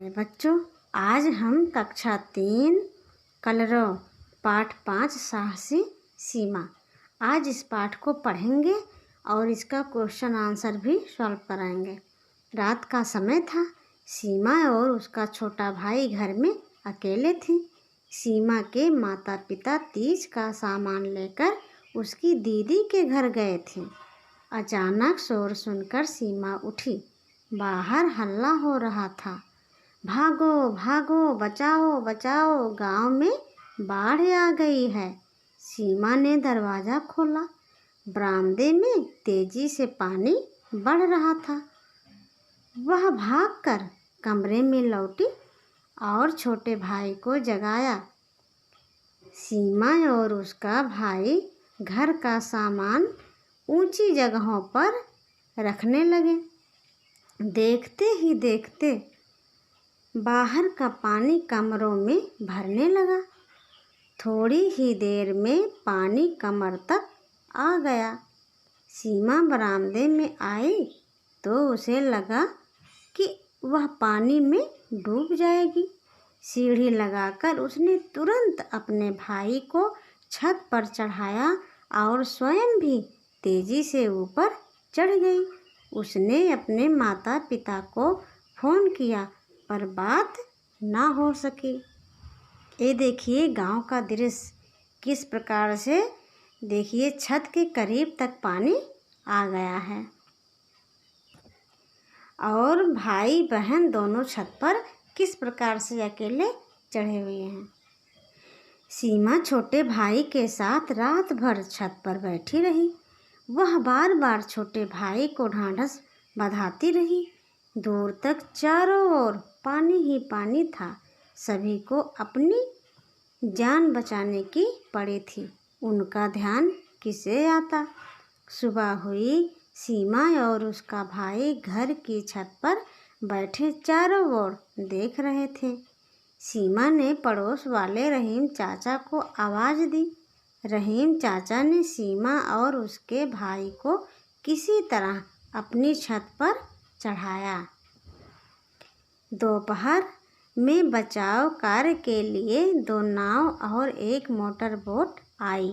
बच्चों, आज हम कक्षा 3 कलरव पाठ 5 साहसी सीमा। आज इस पाठ को पढ़ेंगे और इसका क्वेश्चन आंसर भी सॉल्व कराएंगे। रात का समय था। सीमा और उसका छोटा भाई घर में अकेले थे। सीमा के माता पिता तीज का सामान लेकर उसकी दीदी के घर गए थे। अचानक शोर सुनकर सीमा उठी। बाहर हल्ला हो रहा था। भागो भागो, बचाओ बचाओ, गांव में बाढ़ आ गई है। सीमा ने दरवाज़ा खोला। बरामदे में तेजी से पानी बढ़ रहा था। वह भागकर कमरे में लौटी और छोटे भाई को जगाया। सीमा और उसका भाई घर का सामान ऊंची जगहों पर रखने लगे। देखते ही देखते बाहर का पानी कमरों में भरने लगा। थोड़ी ही देर में पानी कमर तक आ गया। सीमा बरामदे में आई तो उसे लगा कि वह पानी में डूब जाएगी। सीढ़ी लगाकर उसने तुरंत अपने भाई को छत पर चढ़ाया और स्वयं भी तेजी से ऊपर चढ़ गई। उसने अपने माता पिता को फ़ोन किया पर बात ना हो सकी। ये देखिए गांव का दृश्य किस प्रकार से, देखिए छत के करीब तक पानी आ गया है और भाई बहन दोनों छत पर किस प्रकार से अकेले चढ़े हुए हैं। सीमा छोटे भाई के साथ रात भर छत पर बैठी रही। वह बार बार छोटे भाई को ढांढस बंधाती रही। दूर तक चारों ओर पानी ही पानी था। सभी को अपनी जान बचाने की पड़ी थी। उनका ध्यान किसे आता। सुबह हुई। सीमा और उसका भाई घर की छत पर बैठे चारों ओर देख रहे थे। सीमा ने पड़ोस वाले रहीम चाचा को आवाज़ दी। रहीम चाचा ने सीमा और उसके भाई को किसी तरह अपनी छत पर चढ़ाया। दोपहर में बचाव कार्य के लिए 2 नाव और एक मोटर बोट आई।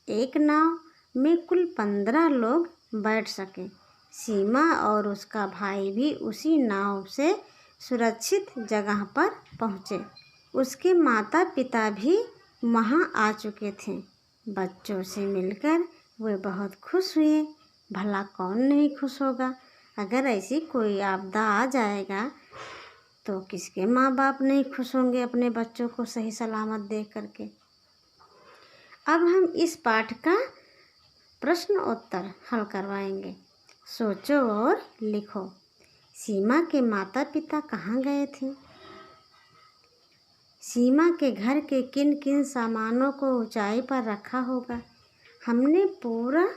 एक नाव में कुल 15 लोग बैठ सके। सीमा और उसका भाई भी उसी नाव से सुरक्षित जगह पर पहुँचे। उसके माता पिता भी वहाँ आ चुके थे। बच्चों से मिलकर वे बहुत खुश हुए। भला कौन नहीं खुश होगा। अगर ऐसी कोई आपदा आ जाएगा तो किसके माँ बाप नहीं खुश होंगे अपने बच्चों को सही सलामत देख करके। अब हम इस पाठ का प्रश्न उत्तर हल करवाएंगे। सोचो और लिखो। सीमा के माता पिता कहाँ गए थे। सीमा के घर के किन किन सामानों को ऊंचाई पर रखा होगा। हमने पूरा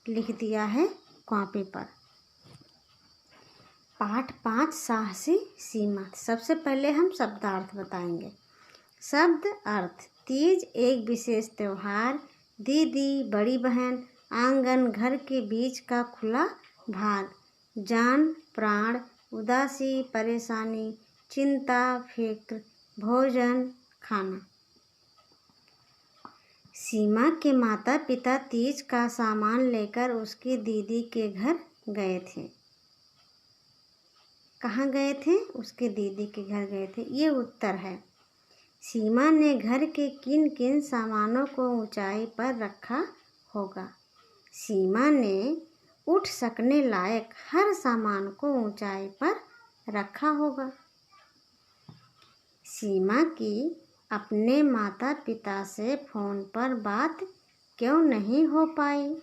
लिख दिया है कॉपी पर। पाठ 5 साहसी सीमा। सबसे पहले हम शब्दार्थ बताएंगे। शब्द अर्थ। तीज एक विशेष त्यौहार। दीदी बड़ी बहन। आंगन घर के बीच का खुला भाग। जान प्राण। उदासी परेशानी। चिंता फिक्र। भोजन खाना। सीमा के माता पिता तीज का सामान लेकर उसकी दीदी के घर गए थे। कहाँ गए थे। उसके दीदी के घर गए थे। ये उत्तर है। सीमा ने घर के किन किन सामानों को ऊंचाई पर रखा होगा। सीमा ने उठ सकने लायक हर सामान को ऊंचाई पर रखा होगा। सीमा की अपने माता पिता से फ़ोन पर बात क्यों नहीं हो पाई।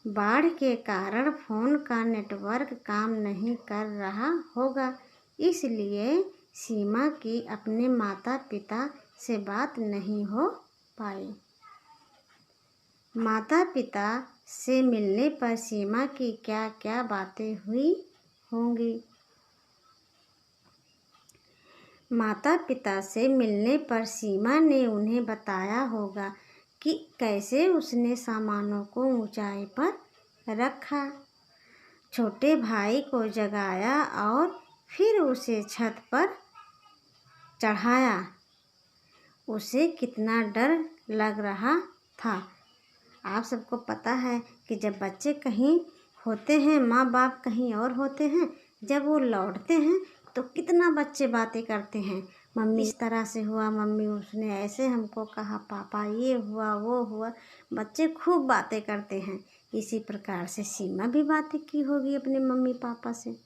बाढ़ के कारण फ़ोन का नेटवर्क काम नहीं कर रहा होगा, इसलिए सीमा की अपने माता पिता से बात नहीं हो पाई। माता पिता से मिलने पर सीमा की क्या क्या बातें हुई होंगी। माता पिता से मिलने पर सीमा ने उन्हें बताया होगा कि कैसे उसने सामानों को ऊंचाई पर रखा। छोटे भाई को जगाया और फिर उसे छत पर चढ़ाया। उसे कितना डर लग रहा था। आप सबको पता है कि जब बच्चे कहीं होते हैं, माँ बाप कहीं और होते हैं, जब वो लौटते हैं तो कितना बच्चे बातें करते हैं। मम्मी इस तरह से हुआ, मम्मी उसने ऐसे हमको कहा, पापा ये हुआ वो हुआ। बच्चे खूब बातें करते हैं। इसी प्रकार से सीमा भी बातें की होगी अपने मम्मी पापा से।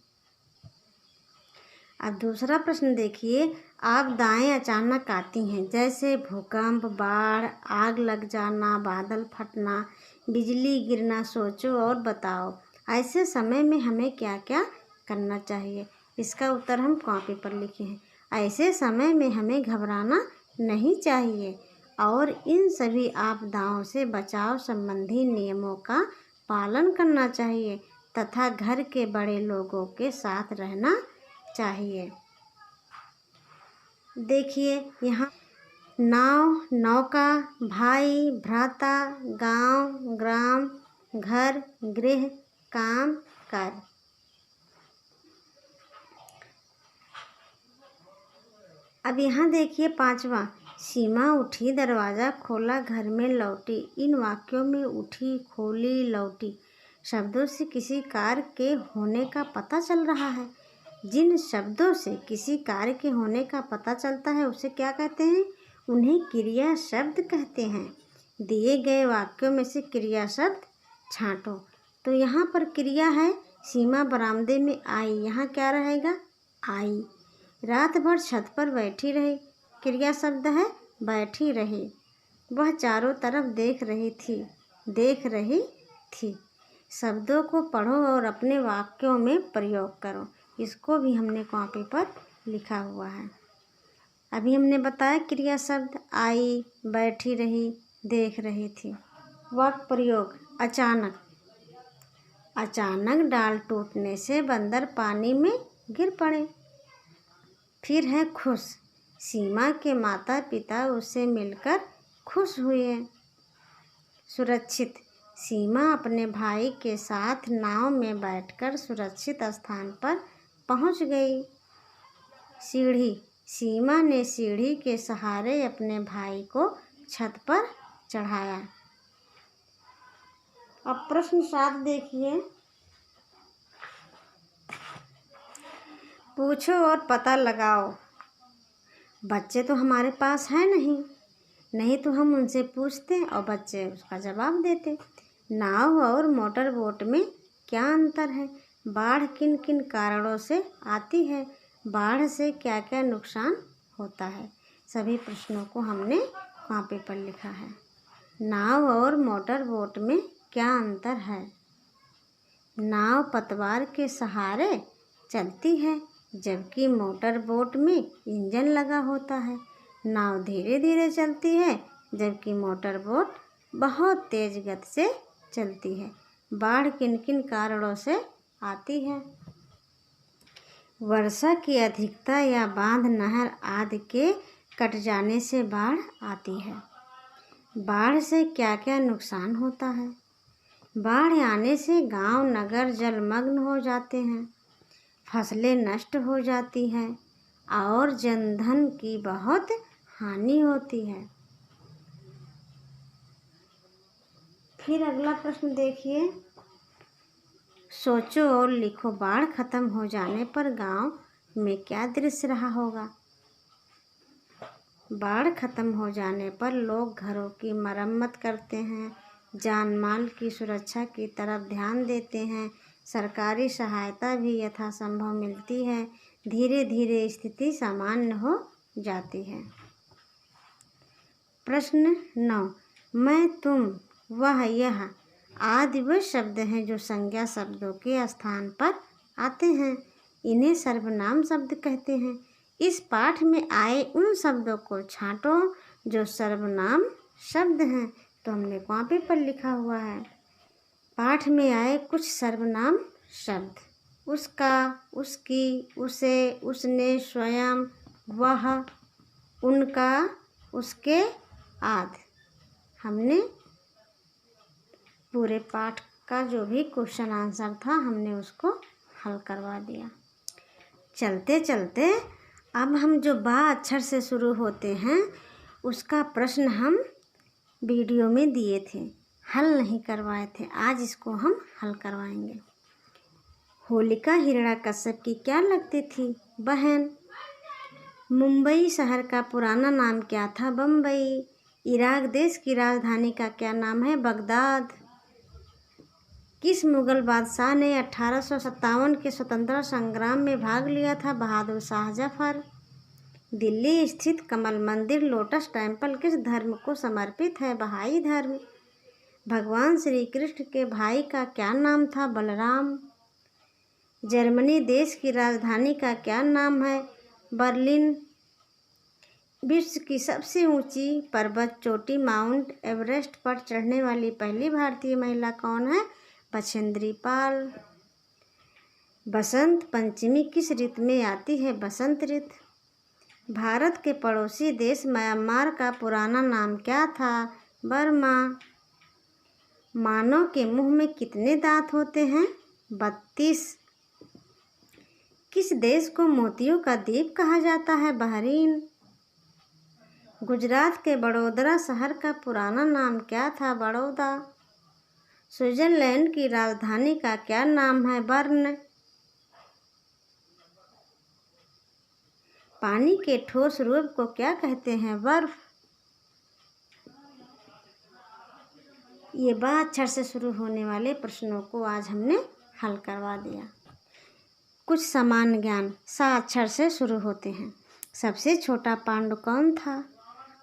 अब दूसरा प्रश्न देखिए। आपदाएं अचानक आती हैं, जैसे भूकंप, बाढ़, आग लग जाना, बादल फटना, बिजली गिरना। सोचो और बताओ ऐसे समय में हमें क्या क्या करना चाहिए। इसका उत्तर हम कॉपी पर लिखे हैं। ऐसे समय में हमें घबराना नहीं चाहिए और इन सभी आपदाओं से बचाव संबंधी नियमों का पालन करना चाहिए तथा घर के बड़े लोगों के साथ रहना चाहिए। देखिए यहाँ नाव, नौका, भाई, भ्राता, गांव, ग्राम, घर, गृह, काम, कार्य। अब यहाँ देखिए पांचवा। सीमा उठी, दरवाज़ा खोला, घर में लौटी। इन वाक्यों में उठी, खोली, लौटी शब्दों से किसी कार्य के होने का पता चल रहा है। जिन शब्दों से किसी कार्य के होने का पता चलता है उसे क्या कहते हैं? उन्हें क्रिया शब्द कहते हैं। दिए गए वाक्यों में से क्रिया शब्द छांटो। तो यहाँ पर क्रिया है, सीमा बरामदे में आई। यहाँ क्या रहेगा? आई। रात भर छत पर बैठी रही। क्रिया शब्द है बैठी रही। वह चारों तरफ देख रही थी। शब्दों को पढ़ो और अपने वाक्यों में प्रयोग करो। इसको भी हमने कॉपी पर लिखा हुआ है। अभी हमने बताया क्रिया शब्द आई, बैठी रही, देख रही थी। वाक्य प्रयोग। अचानक। अचानक डाल टूटने से बंदर पानी में गिर पड़े। फिर है खुश। सीमा के माता पिता उससे मिलकर खुश हुए। सुरक्षित। सीमा अपने भाई के साथ नाव में बैठकर सुरक्षित स्थान पर पहुंच गई। सीढ़ी। सीमा ने सीढ़ी के सहारे अपने भाई को छत पर चढ़ाया। अब प्रश्न 7 देखिए। पूछो और पता लगाओ। बच्चे तो हमारे पास है नहीं तो हम उनसे पूछते और बच्चे उसका जवाब देते। नाव और मोटर बोट में क्या अंतर है? बाढ़ किन किन कारणों से आती है? बाढ़ से क्या क्या नुकसान होता है? सभी प्रश्नों को हमने कॉपी पर लिखा है। नाव और मोटर बोट में क्या अंतर है? नाव पतवार के सहारे चलती है, जबकि मोटर बोट में इंजन लगा होता है। नाव धीरे धीरे चलती है, जबकि मोटर बोट बहुत तेज गति से चलती है। बाढ़ किन किन कारणों से आती है? वर्षा की अधिकता या बांध, नहर आदि के कट जाने से बाढ़ आती है। बाढ़ से क्या क्या नुकसान होता है? बाढ़ आने से गांव नगर जलमग्न हो जाते हैं, फसलें नष्ट हो जाती हैं और जनधन की बहुत हानि होती है। फिर अगला प्रश्न देखिए। सोचो और लिखो। बाढ़ खत्म हो जाने पर गांव में क्या दृश्य रहा होगा? बाढ़ खत्म हो जाने पर लोग घरों की मरम्मत करते हैं, जान माल की सुरक्षा की तरफ ध्यान देते हैं, सरकारी सहायता भी यथासंभव मिलती है, धीरे धीरे स्थिति सामान्य हो जाती है। प्रश्न 9। मैं, तुम, वह, यह आदि वे शब्द हैं जो संज्ञा शब्दों के स्थान पर आते हैं। इन्हें सर्वनाम शब्द कहते हैं। इस पाठ में आए उन शब्दों को छांटो जो सर्वनाम शब्द हैं। तो हमने कॉपी पर लिखा हुआ है। पाठ में आए कुछ सर्वनाम शब्द। उसका, उसकी, उसे, उसने, स्वयं, वह, उनका, उसके आदि। हमने पूरे पाठ का जो भी क्वेश्चन आंसर था हमने उसको हल करवा दिया। चलते चलते अब हम जो बा अक्षर से शुरू होते हैं उसका प्रश्न हम वीडियो में दिए थे, हल नहीं करवाए थे। आज इसको हम हल करवाएंगे। होलिका हिरण्याकश्यप की क्या लगती थी? बहन। मुंबई शहर का पुराना नाम क्या था? बम्बई। इराक देश की राजधानी का क्या नाम है? बगदाद। किस मुगल बादशाह ने 1857 के स्वतंत्रता संग्राम में भाग लिया था? बहादुर शाह जफर। दिल्ली स्थित कमल मंदिर लोटस टेम्पल किस धर्म को समर्पित है? बहाई धर्म। भगवान श्री कृष्ण के भाई का क्या नाम था? बलराम। जर्मनी देश की राजधानी का क्या नाम है? बर्लिन। विश्व की सबसे ऊंची पर्वत चोटी माउंट एवरेस्ट पर चढ़ने वाली पहली भारतीय महिला कौन है? बछेंद्री पाल। बसंत पंचमी किस ऋतु में आती है? बसंत ऋतु। भारत के पड़ोसी देश म्यांमार का पुराना नाम क्या था? बर्मा। मानव के मुंह में कितने दांत होते हैं? 32। किस देश को मोतियों का द्वीप कहा जाता है? बहरीन। गुजरात के बड़ोदरा शहर का पुराना नाम क्या था? बड़ौदा। स्विट्जरलैंड की राजधानी का क्या नाम है? बर्न। पानी के ठोस रूप को क्या कहते हैं? बर्फ। ये बा अक्षर से शुरू होने वाले प्रश्नों को आज हमने हल करवा दिया। कुछ सामान्य ज्ञान सा अक्षर से शुरू होते हैं। सबसे छोटा पांडु कौन था?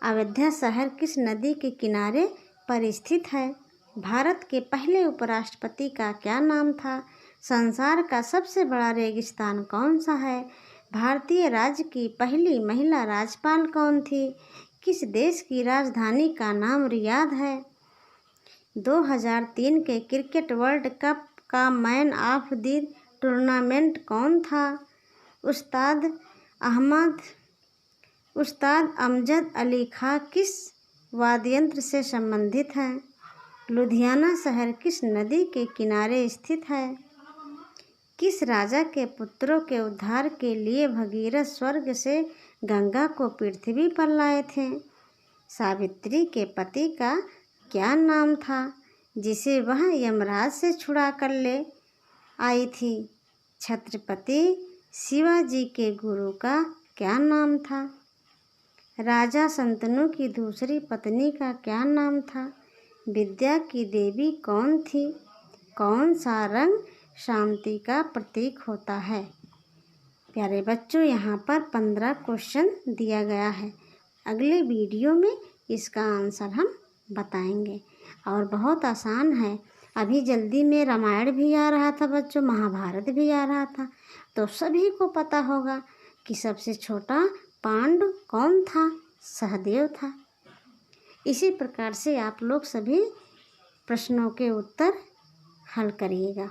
अयोध्या शहर किस नदी के किनारे पर स्थित है? भारत के पहले उपराष्ट्रपति का क्या नाम था? संसार का सबसे बड़ा रेगिस्तान कौन सा है? भारतीय राज्य की पहली महिला राज्यपाल कौन थी? किस देश की राजधानी का नाम रियाद है? 2003 के क्रिकेट वर्ल्ड कप का मैन ऑफ द टूर्नामेंट कौन था? उस्ताद अमजद अली खां किस वाद्ययंत्र से संबंधित हैं? लुधियाना शहर किस नदी के किनारे स्थित है? किस राजा के पुत्रों के उद्धार के लिए भगीरथ स्वर्ग से गंगा को पृथ्वी पर लाए थे? सावित्री के पति का क्या नाम था जिसे वह यमराज से छुड़ा कर ले आई थी? छत्रपति शिवाजी के गुरु का क्या नाम था? राजा शंतनु की दूसरी पत्नी का क्या नाम था? विद्या की देवी कौन थी? कौन सा रंग शांति का प्रतीक होता है? प्यारे बच्चों, यहाँ पर 15 क्वेश्चन दिया गया है। अगले वीडियो में इसका आंसर हम बताएंगे और बहुत आसान है। अभी जल्दी में रामायण भी आ रहा था बच्चों, महाभारत भी आ रहा था, तो सभी को पता होगा कि सबसे छोटा पांडु कौन था? सहदेव था। इसी प्रकार से आप लोग सभी प्रश्नों के उत्तर हल करिएगा।